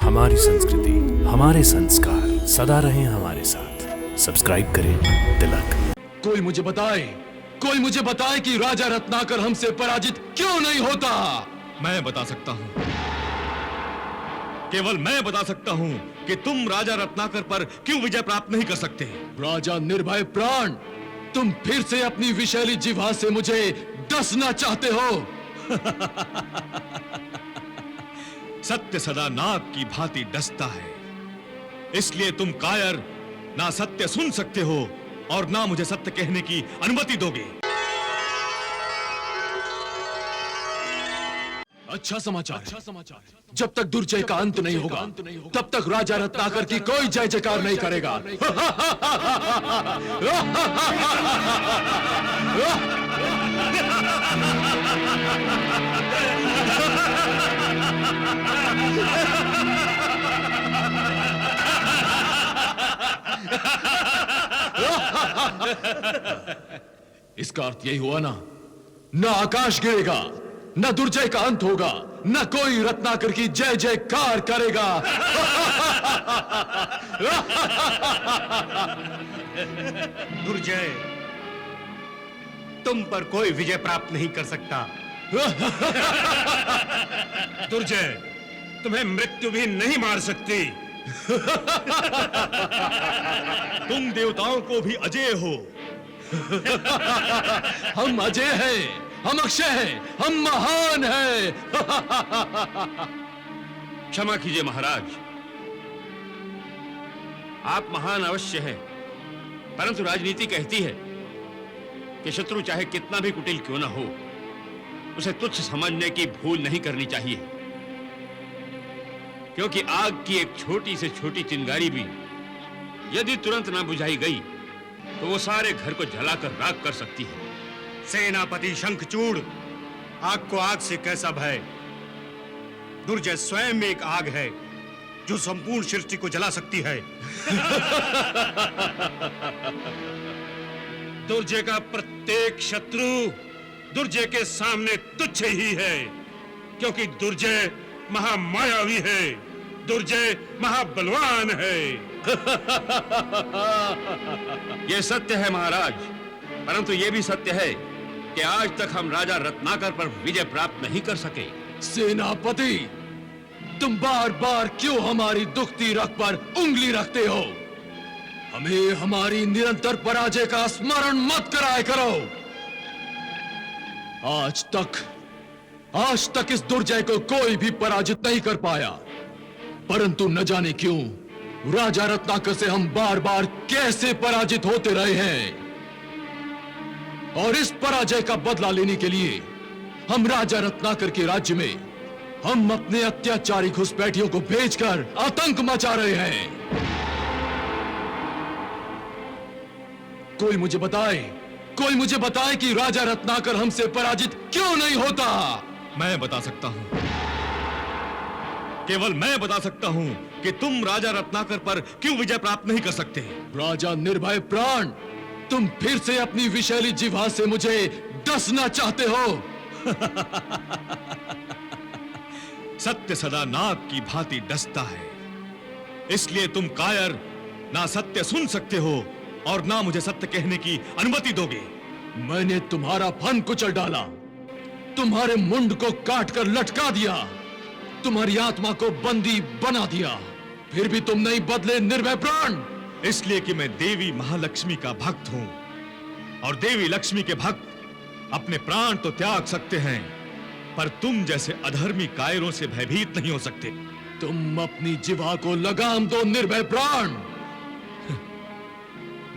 हमारी संस्कृति, हमारे संस्कार सदा रहें हमारे साथ। सब्सक्राइब करें तिलक। कोई मुझे बताए कि राजा रत्नाकर हमसे पराजित क्यों नहीं होता। मैं बता सकता हूं, केवल मैं बता सकता हूं कि तुम राजा रत्नाकर पर क्यों विजय प्राप्त नहीं कर सकते। राजा निर्भय प्राण, तुम फिर से अपनी विषैली जिह्वा से मुझे डसना चाहते हो। सत्य सदा नाग की भांति डसता है, इसलिए तुम कायर ना सत्य सुन सकते हो और ना मुझे सत्य कहने की अनुमति दोगे। अच्छा समाचार। जब तक दुर्जय का अंत नहीं होगा तब तक राजा रत्नाकर की कोई जय जयकार नहीं करेगा। इसका अर्थ यही हुआ ना आकाश गिरेगा, न दुर्जय का अंत होगा, न कोई रत्नाकर की जय जयकार करेगा। दुर्जय, तुम पर कोई विजय प्राप्त नहीं कर सकता। दुर्जय, तुम्हें मृत्यु भी नहीं मार सकती। तुम देवताओं को भी अजेय हो। हम अजय हैं, हम अक्षय हैं, हम महान हैं। क्षमा कीजिए महाराज, आप महान अवश्य हैं, परंतु राजनीति कहती है कि शत्रु चाहे कितना भी कुटिल क्यों ना हो, उसे तुच्छ समझने की भूल नहीं करनी चाहिए, क्योंकि आग की एक छोटी से छोटी चिंगारी भी यदि तुरंत ना बुझाई गई तो वो सारे घर को जलाकर राख कर सकती है। सेनापति शंखचूड़, आग को आग से कैसा भय? दुर्जय स्वयं एक आग है जो संपूर्ण सृष्टि को जला सकती है। दुर्जय का प्रत्येक शत्रु दुर्जय के सामने तुच्छ ही है, क्योंकि दुर्जय महामायावी है, दुर्जय महाबलवान है। यह सत्य है महाराज, परंतु यह भी सत्य है कि आज तक हम राजा रत्नाकर पर विजय प्राप्त नहीं कर सके। सेनापति, तुम बार बार क्यों हमारी दुखती रग पर उंगली रखते हो? हमें हमारी निरंतर पराजय का स्मरण मत कराया करो। आज तक इस दुर्जय को कोई भी पराजित नहीं कर पाया, परंतु न जाने क्यों राजा रत्नाकर से हम बार बार कैसे पराजित होते रहे हैं। और इस पराजय का बदला लेने के लिए हम राजा रत्नाकर के राज्य में हम अपने अत्याचारी घुसपैठियों को भेजकर आतंक मचा रहे हैं। कोई मुझे बताए कि राजा रत्नाकर हमसे पराजित क्यों नहीं होता। मैं बता सकता हूं, केवल मैं बता सकता हूं कि तुम राजा रत्नाकर पर क्यों विजय प्राप्त नहीं कर सकते। राजा निर्भय प्राण, तुम फिर से अपनी विषैली जिह्वा से मुझे डसना चाहते हो। सत्य सदा नाग की भांति डसता है, इसलिए तुम कायर ना सत्य सुन सकते हो और ना मुझे सत्य कहने की अनुमति दोगे। मैंने तुम्हारा फन कुचल डाला, तुम्हारे मुंड को काटकर लटका दिया, तुम्हारी आत्मा को बंदी बना दिया, फिर भी तुम नहीं बदले निर्भय प्राण। इसलिए कि मैं देवी महालक्ष्मी का भक्त हूं, और देवी लक्ष्मी के भक्त अपने प्राण तो त्याग सकते हैं, पर तुम जैसे अधर्मी कायरों से भयभीत नहीं हो सकते। तुम अपनी जिह्वा को लगाम दो निर्भय प्राण।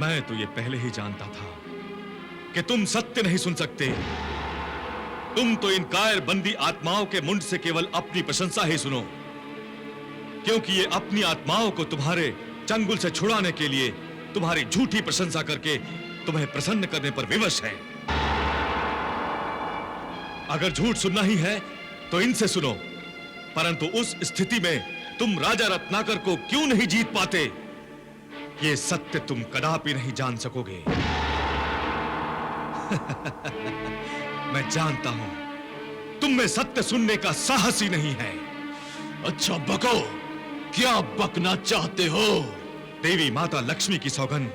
मैं तो ये पहले ही जानता था कि तुम सत्य नहीं सुन सकते। तुम तो इन कायर बंदी आत्माओं के मुंड से केवल अपनी प्रशंसा ही सुनो, क्योंकि ये अपनी आत्माओं को तुम्हारे चंगुल से छुड़ाने के लिए तुम्हारी झूठी प्रशंसा करके तुम्हें प्रसन्न करने पर विवश है। अगर झूठ सुनना ही है तो इनसे सुनो, परंतु उस स्थिति में तुम राजा रत्नाकर को क्यों नहीं जीत पाते, ये सत्य तुम कदापि नहीं जान सकोगे। मैं जानता हूं तुम में सत्य सुनने का साहस ही नहीं है। अच्छा बको, क्या बकना चाहते हो? देवी माता लक्ष्मी की सौगंध,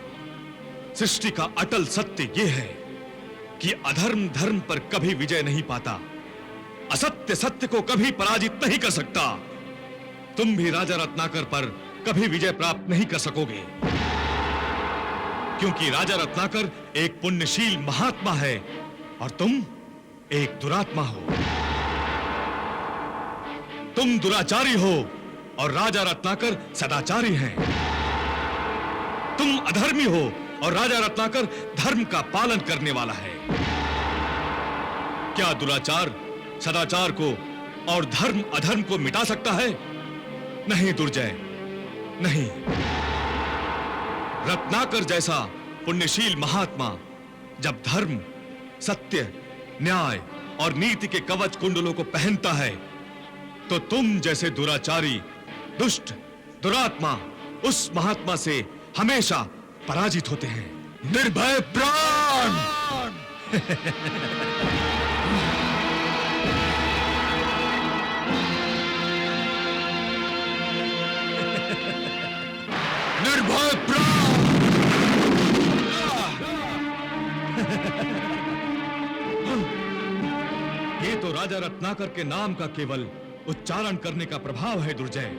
सृष्टि का अटल सत्य यह है कि अधर्म धर्म पर कभी विजय नहीं पाता, असत्य सत्य को कभी पराजित नहीं कर सकता। तुम भी राजा रत्नाकर पर कभी विजय प्राप्त नहीं कर सकोगे, क्योंकि राजा रत्नाकर एक पुण्यशील महात्मा है और तुम एक दुरात्मा हो। तुम दुराचारी हो और राजा रत्नाकर सदाचारी हैं। तुम अधर्मी हो और राजा रत्नाकर धर्म का पालन करने वाला है। क्या दुराचार सदाचार को और धर्म अधर्म को मिटा सकता है? नहीं दुर्जय, नहीं। रत्नाकर जैसा पुण्यशील महात्मा जब धर्म, सत्य, न्याय और नीति के कवच कुंडलों को पहनता है, तो तुम जैसे दुराचारी, दुष्ट, दुरात्मा उस महात्मा से हमेशा पराजित होते हैं। निर्भय प्राण! निर्भय प्राण! ये तो राजा रत्नाकर के नाम का केवल उच्चारण करने का प्रभाव है दुर्जय।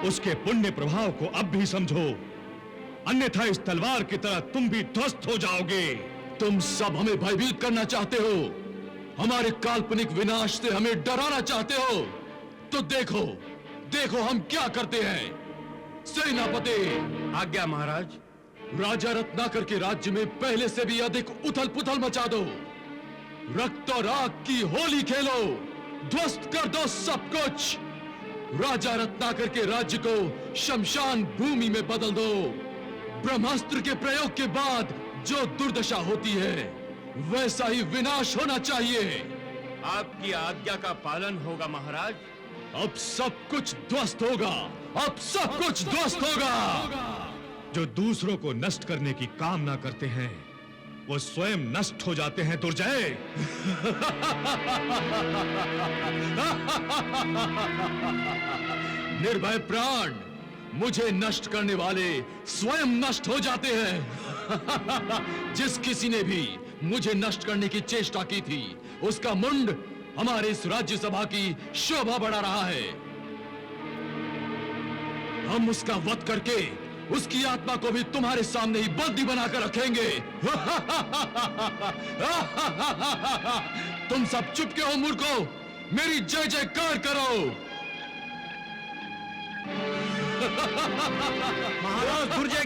उसके पुण्य प्रभाव को अब भी समझो, अन्यथा इस तलवार की तरह तुम भी ध्वस्त हो जाओगे। तुम सब हमें भयभीत करना चाहते हो, हमारे काल्पनिक विनाश से हमें डराना चाहते हो, तो देखो देखो हम क्या करते हैं। सेनापति! आज्ञा महाराज। राजा रत्नाकर के राज्य में पहले से भी अधिक उथल पुथल मचा दो, रक्त और आग की होली खेलो, ध्वस्त कर दो सब कुछ। राजा रत्नाकर के राज्य को शमशान भूमि में बदल दो। ब्रह्मास्त्र के प्रयोग के बाद जो दुर्दशा होती है, वैसा ही विनाश होना चाहिए। आपकी आज्ञा का पालन होगा महाराज। अब सब कुछ ध्वस्त होगा, अब सब कुछ ध्वस्त होगा। जो दूसरों को नष्ट करने की कामना करते हैं, वो स्वयं नष्ट हो जाते हैं दुर्जय। निर्भय प्राण! मुझे नष्ट करने वाले स्वयं नष्ट हो जाते हैं। जिस किसी ने भी मुझे नष्ट करने की चेष्टा की थी, उसका मुंड हमारे इस राज्यसभा की शोभा बढ़ा रहा है। हम उसका वध करके उसकी आत्मा को भी तुम्हारे सामने ही बंदी बनाकर रखेंगे। तुम सब चुप हो मूर्खों, मेरी जय जयकार करो। महाराज दुर्जय